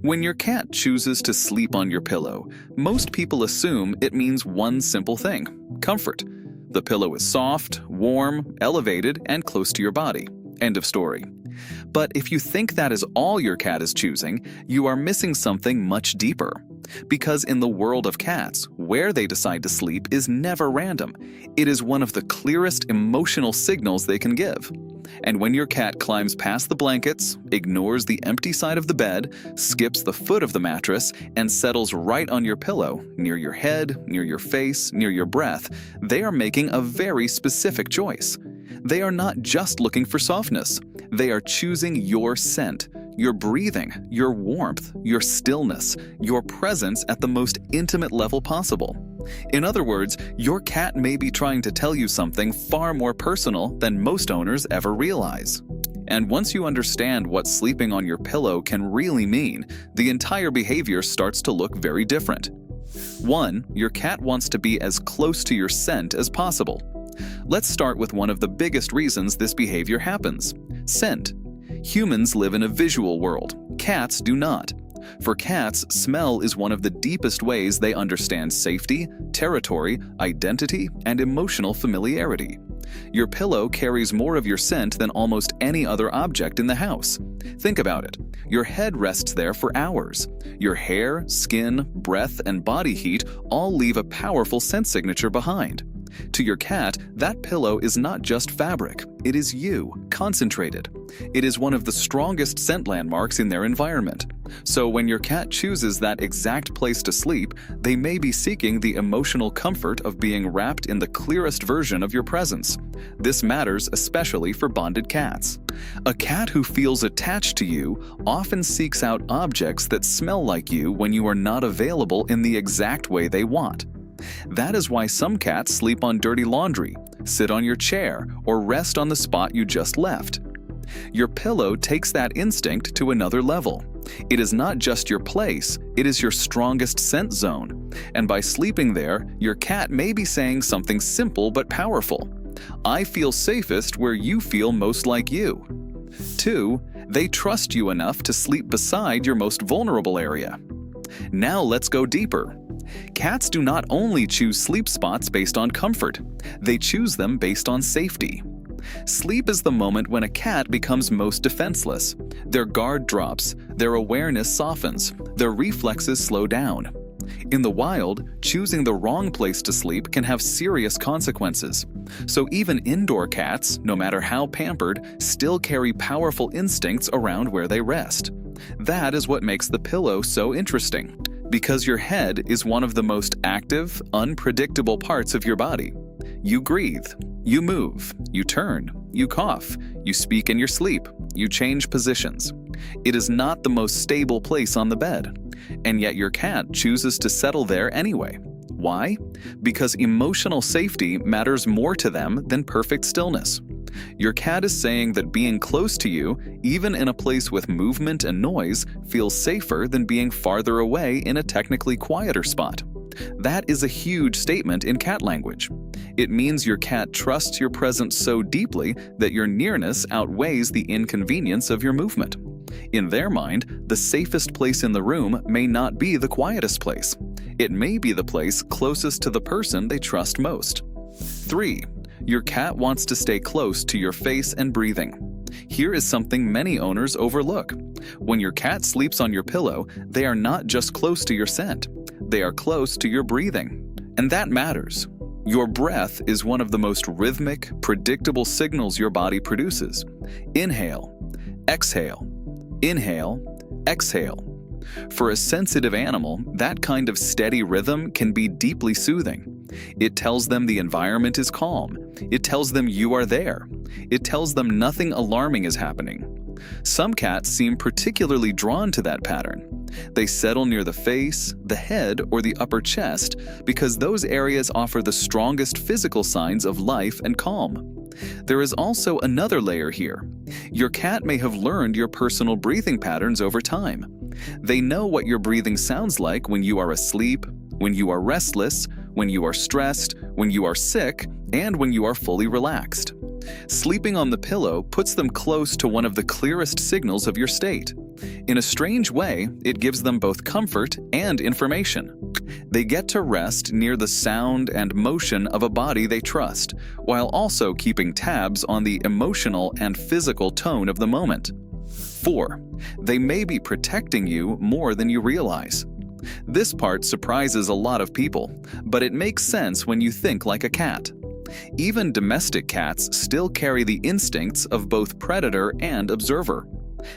When your cat chooses to sleep on your pillow, most people assume it means one simple thing: comfort. The pillow is soft, warm, elevated, and close to your body. End of story. But if you think that is all your cat is choosing, you are missing something much deeper. Because in the world of cats, where they decide to sleep is never random. It is one of the clearest emotional signals they can give. And when your cat climbs past the blankets, ignores the empty side of the bed, skips the foot of the mattress, and settles right on your pillow, near your head, near your face, near your breath, they are making a very specific choice. They are not just looking for softness. They are choosing your scent, your breathing, your warmth, your stillness, your presence at the most intimate level possible. In other words, your cat may be trying to tell you something far more personal than most owners ever realize. And once you understand what sleeping on your pillow can really mean, the entire behavior starts to look very different. 1. Your cat wants to be as close to your scent as possible. Let's start with one of the biggest reasons this behavior happens: scent. Humans live in a visual world. Cats do not. For cats, smell is one of the deepest ways they understand safety, territory, identity, and emotional familiarity. Your pillow carries more of your scent than almost any other object in the house. Think about it. Your head rests there for hours. Your hair, skin, breath, and body heat all leave a powerful scent signature behind. To your cat, that pillow is not just fabric. It is you, concentrated. It is one of the strongest scent landmarks in their environment. So when your cat chooses that exact place to sleep, they may be seeking the emotional comfort of being wrapped in the clearest version of your presence. This matters especially for bonded cats. A cat who feels attached to you often seeks out objects that smell like you when you are not available in the exact way they want. That is why some cats sleep on dirty laundry, sit on your chair, or rest on the spot you just left. Your pillow takes that instinct to another level. It is not just your place, it is your strongest scent zone. And by sleeping there, your cat may be saying something simple but powerful. I feel safest where you feel most like you. 2. They trust you enough to sleep beside your most vulnerable area. Now let's go deeper. Cats do not only choose sleep spots based on comfort, they choose them based on safety. Sleep is the moment when a cat becomes most defenseless. Their guard drops, their awareness softens, their reflexes slow down. In the wild, choosing the wrong place to sleep can have serious consequences. So even indoor cats, no matter how pampered, still carry powerful instincts around where they rest. That is what makes the pillow so interesting. Because your head is one of the most active, unpredictable parts of your body. You breathe, you move, you turn, you cough, you speak in your sleep, you change positions. It is not the most stable place on the bed, and yet your cat chooses to settle there anyway. Why? Because emotional safety matters more to them than perfect stillness. Your cat is saying that being close to you, even in a place with movement and noise, feels safer than being farther away in a technically quieter spot. That is a huge statement in cat language. It means your cat trusts your presence so deeply that your nearness outweighs the inconvenience of your movement. In their mind, the safest place in the room may not be the quietest place. It may be the place closest to the person they trust most. 3. Your cat wants to stay close to your face and breathing. Here is something many owners overlook. When your cat sleeps on your pillow, they are not just close to your scent. They are close to your breathing. And that matters. Your breath is one of the most rhythmic, predictable signals your body produces. Inhale, exhale, inhale, exhale. For a sensitive animal, that kind of steady rhythm can be deeply soothing. It tells them the environment is calm. It tells them you are there. It tells them nothing alarming is happening. Some cats seem particularly drawn to that pattern. They settle near the face, the head, or the upper chest because those areas offer the strongest physical signs of life and calm. There is also another layer here. Your cat may have learned your personal breathing patterns over time. They know what your breathing sounds like when you are asleep, when you are restless, when you are stressed, when you are sick, and when you are fully relaxed. Sleeping on the pillow puts them close to one of the clearest signals of your state. In a strange way, it gives them both comfort and information. They get to rest near the sound and motion of a body they trust, while also keeping tabs on the emotional and physical tone of the moment. 4. They may be protecting you more than you realize. This part surprises a lot of people, but it makes sense when you think like a cat. Even domestic cats still carry the instincts of both predator and observer.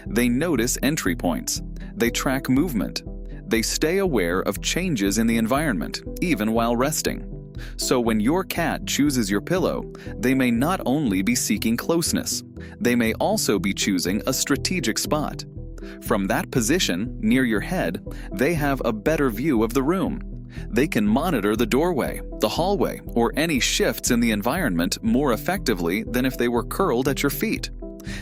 They notice entry points. They track movement. They stay aware of changes in the environment, even while resting. So when your cat chooses your pillow, they may not only be seeking closeness, they may also be choosing a strategic spot. From that position, near your head, they have a better view of the room. They can monitor the doorway, the hallway, or any shifts in the environment more effectively than if they were curled at your feet.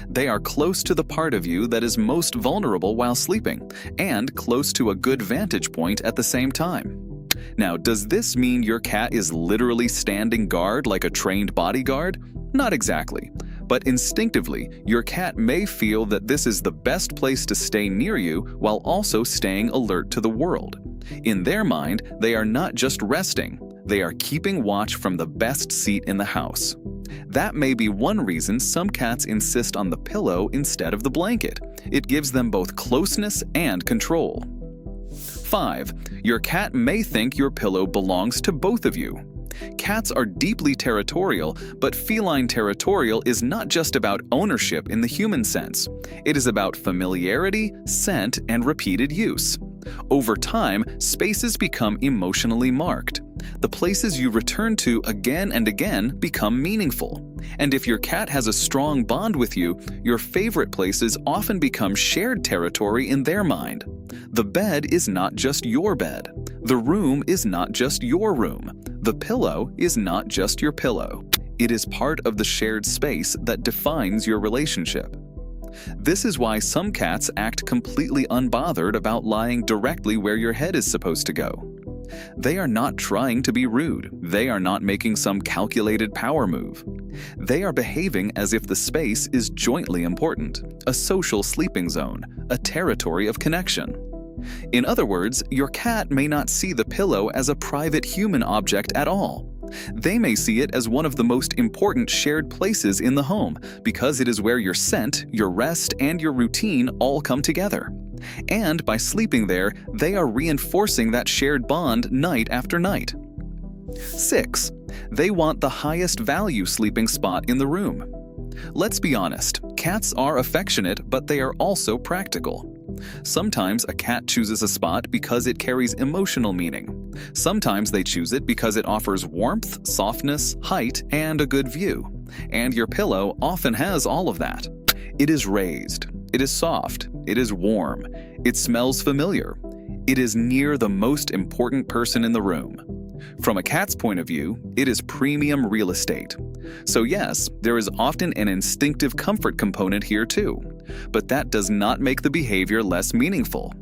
They are close to the part of you that is most vulnerable while sleeping, and close to a good vantage point at the same time. Now, does this mean your cat is literally standing guard like a trained bodyguard? Not exactly. But instinctively, your cat may feel that this is the best place to stay near you while also staying alert to the world. In their mind, they are not just resting, they are keeping watch from the best seat in the house. That may be one reason some cats insist on the pillow instead of the blanket. It gives them both closeness and control. 5. Your cat may think your pillow belongs to both of you. Cats are deeply territorial, but feline territorial is not just about ownership in the human sense. It is about familiarity, scent, and repeated use. Over time, spaces become emotionally marked. The places you return to again and again become meaningful. And if your cat has a strong bond with you, your favorite places often become shared territory in their mind. The bed is not just your bed. The room is not just your room. The pillow is not just your pillow. It is part of the shared space that defines your relationship. This is why some cats act completely unbothered about lying directly where your head is supposed to go. They are not trying to be rude. They are not making some calculated power move. They are behaving as if the space is jointly important, a social sleeping zone, a territory of connection. In other words, your cat may not see the pillow as a private human object at all. They may see it as one of the most important shared places in the home because it is where your scent, your rest, and your routine all come together. And by sleeping there, they are reinforcing that shared bond night after night. 6. They want the highest value sleeping spot in the room. Let's be honest, cats are affectionate, but they are also practical. Sometimes a cat chooses a spot because it carries emotional meaning. Sometimes they choose it because it offers warmth, softness, height, and a good view. And your pillow often has all of that. It is raised. It is soft. It is warm. It smells familiar. It is near the most important person in the room. From a cat's point of view, it is premium real estate. So yes, there is often an instinctive comfort component here too, but that does not make the behavior less meaningful.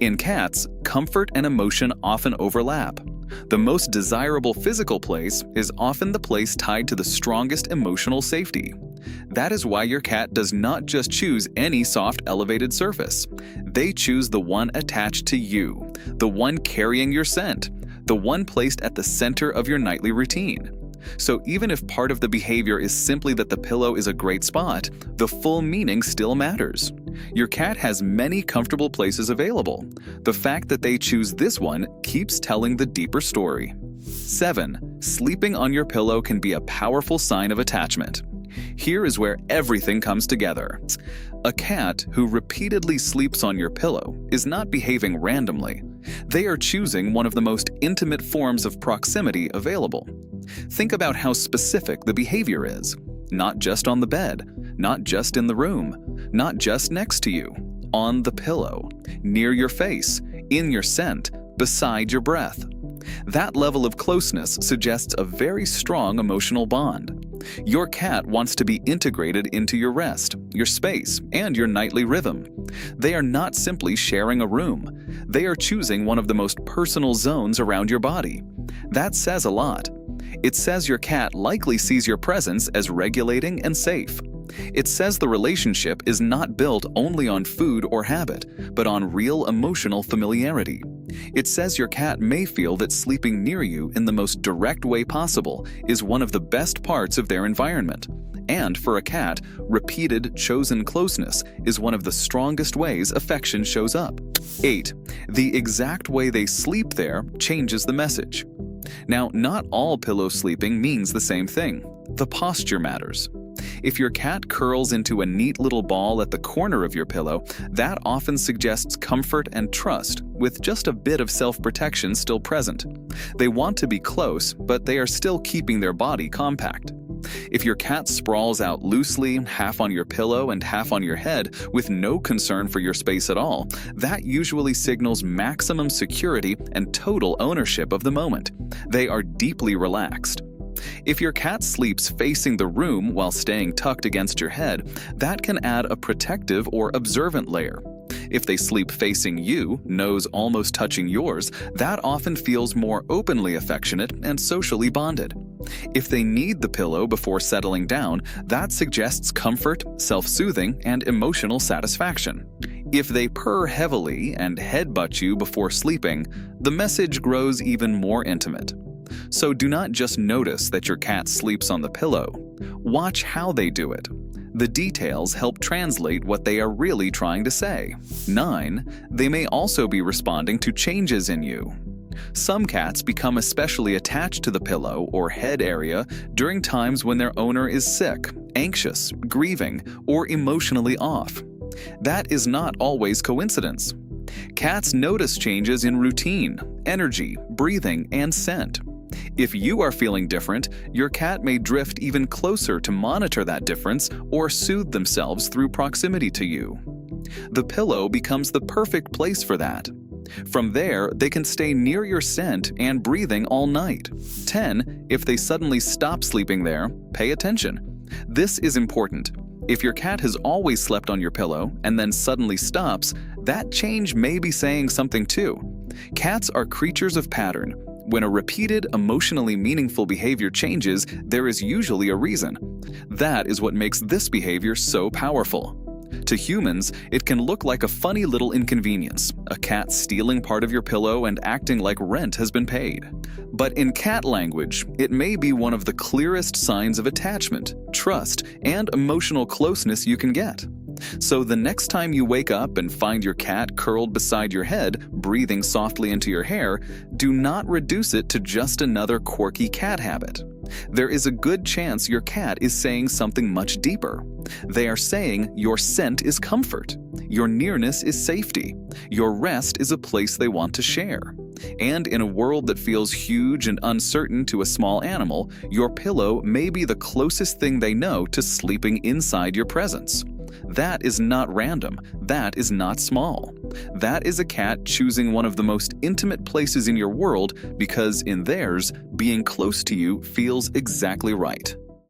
In cats, comfort and emotion often overlap. The most desirable physical place is often the place tied to the strongest emotional safety. That is why your cat does not just choose any soft elevated surface. They choose the one attached to you, the one carrying your scent, the one placed at the center of your nightly routine. So even if part of the behavior is simply that the pillow is a great spot, the full meaning still matters. Your cat has many comfortable places available. The fact that they choose this one keeps telling the deeper story. 7. Sleeping on your pillow can be a powerful sign of attachment. Here is where everything comes together. A cat who repeatedly sleeps on your pillow is not behaving randomly. They are choosing one of the most intimate forms of proximity available. Think about how specific the behavior is. Not just on the bed, not just in the room, not just next to you, on the pillow, near your face, in your scent, beside your breath. That level of closeness suggests a very strong emotional bond. Your cat wants to be integrated into your rest, your space, and your nightly rhythm. They are not simply sharing a room. They are choosing one of the most personal zones around your body. That says a lot. It says your cat likely sees your presence as regulating and safe. It says the relationship is not built only on food or habit, but on real emotional familiarity. It says your cat may feel that sleeping near you in the most direct way possible is one of the best parts of their environment. And for a cat, repeated, chosen closeness is one of the strongest ways affection shows up. 8. The exact way they sleep there changes the message. Now, not all pillow sleeping means the same thing. The posture matters. If your cat curls into a neat little ball at the corner of your pillow, that often suggests comfort and trust, with just a bit of self-protection still present. They want to be close, but they are still keeping their body compact. If your cat sprawls out loosely, half on your pillow and half on your head, with no concern for your space at all, that usually signals maximum security and total ownership of the moment. They are deeply relaxed. If your cat sleeps facing the room while staying tucked against your head, that can add a protective or observant layer. If they sleep facing you, nose almost touching yours, that often feels more openly affectionate and socially bonded. If they need the pillow before settling down, that suggests comfort, self-soothing, and emotional satisfaction. If they purr heavily and headbutt you before sleeping, the message grows even more intimate. So do not just notice that your cat sleeps on the pillow. Watch how they do it. The details help translate what they are really trying to say. 9. They may also be responding to changes in you. Some cats become especially attached to the pillow or head area during times when their owner is sick, anxious, grieving, or emotionally off. That is not always coincidence. Cats notice changes in routine, energy, breathing, and scent. If you are feeling different, your cat may drift even closer to monitor that difference or soothe themselves through proximity to you. The pillow becomes the perfect place for that. From there, they can stay near your scent and breathing all night. 10. If they suddenly stop sleeping there, pay attention. This is important. If your cat has always slept on your pillow and then suddenly stops, that change may be saying something too. Cats are creatures of pattern. When a repeated, emotionally meaningful behavior changes, there is usually a reason. That is what makes this behavior so powerful. To humans, it can look like a funny little inconvenience, a cat stealing part of your pillow and acting like rent has been paid. But in cat language, it may be one of the clearest signs of attachment, trust, and emotional closeness you can get. So the next time you wake up and find your cat curled beside your head, breathing softly into your hair, do not reduce it to just another quirky cat habit. There is a good chance your cat is saying something much deeper. They are saying your scent is comfort, your nearness is safety, your rest is a place they want to share. And in a world that feels huge and uncertain to a small animal, your pillow may be the closest thing they know to sleeping inside your presence. That is not random. That is not small. That is a cat choosing one of the most intimate places in your world because in theirs, being close to you feels exactly right.